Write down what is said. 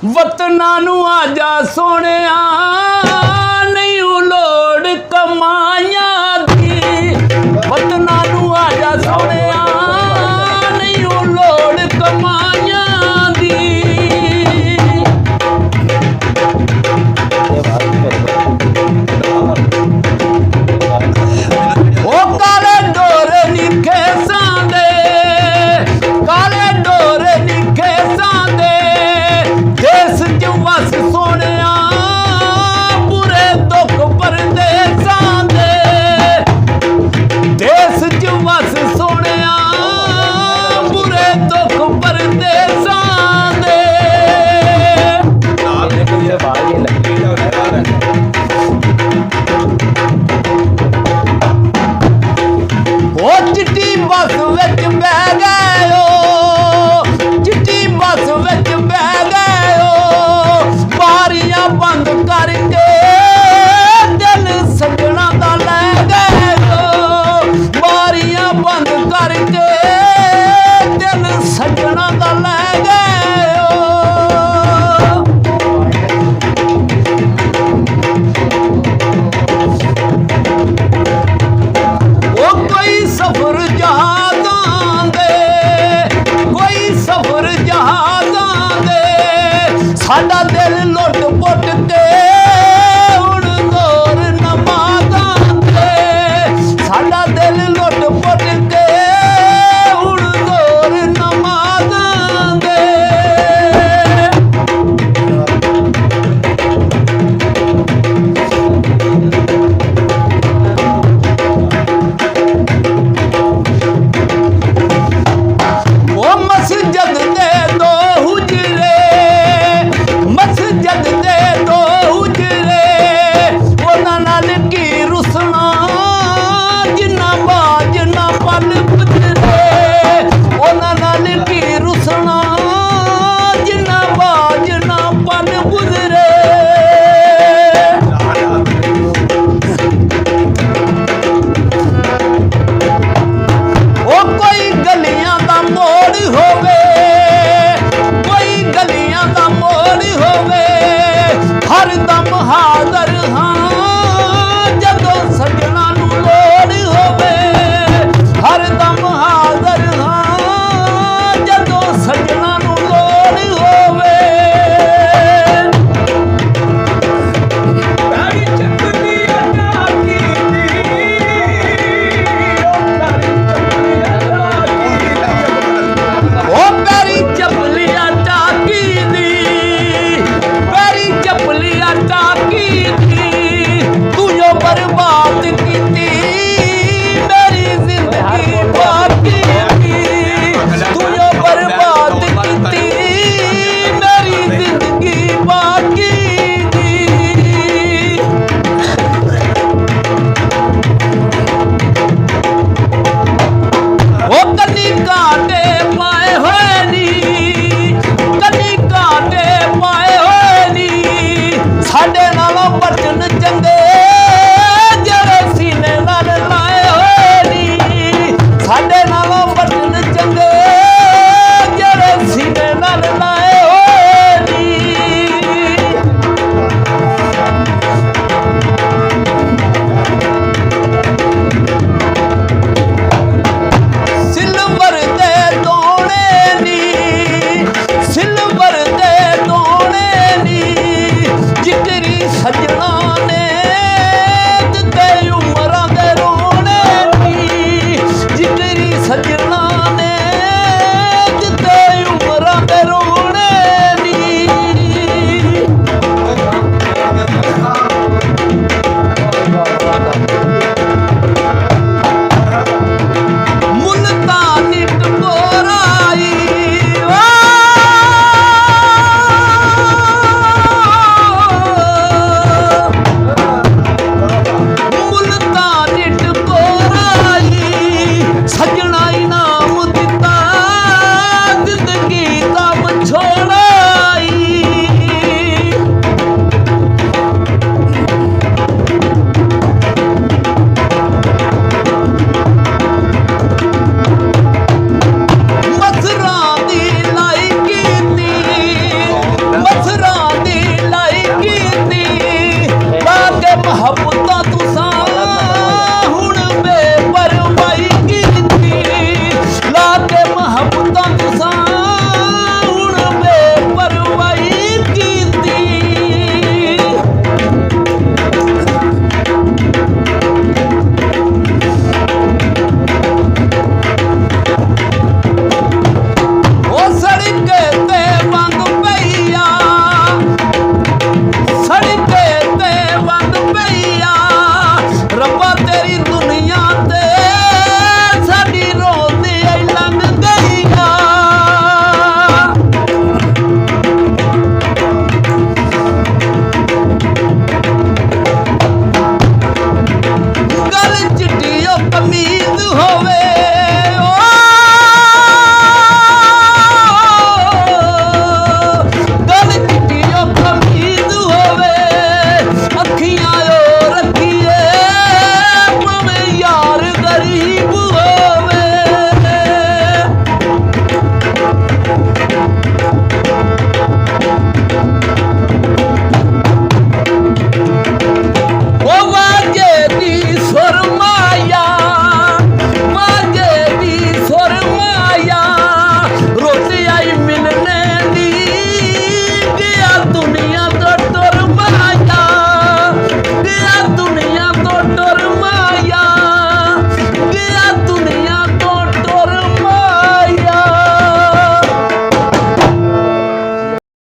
वतना नू आजा सोनिया नहीं लोड़ कमाइया दी वतना नू आजा सोनिया नहीं लोड़ कमाइया दी ओ काले डोर निखे सांदे काले डोर निखे सांदे देश च वस सोनिया बुरे दुख परदेसां दे देश च वस सोनिया बुरे दुख परदेसां दे ओ चिट्टी बस विच बह गए ओ चिट्टी बस विच बह गए ओ बारियां बंद करके दिल सजना दा लै गए ओ बारियां बंद करके दिल सजना दा लै गए ओ ओ कोई सफर जहाज़ां दे कोई सफर जहाज़ां दे साडा दिल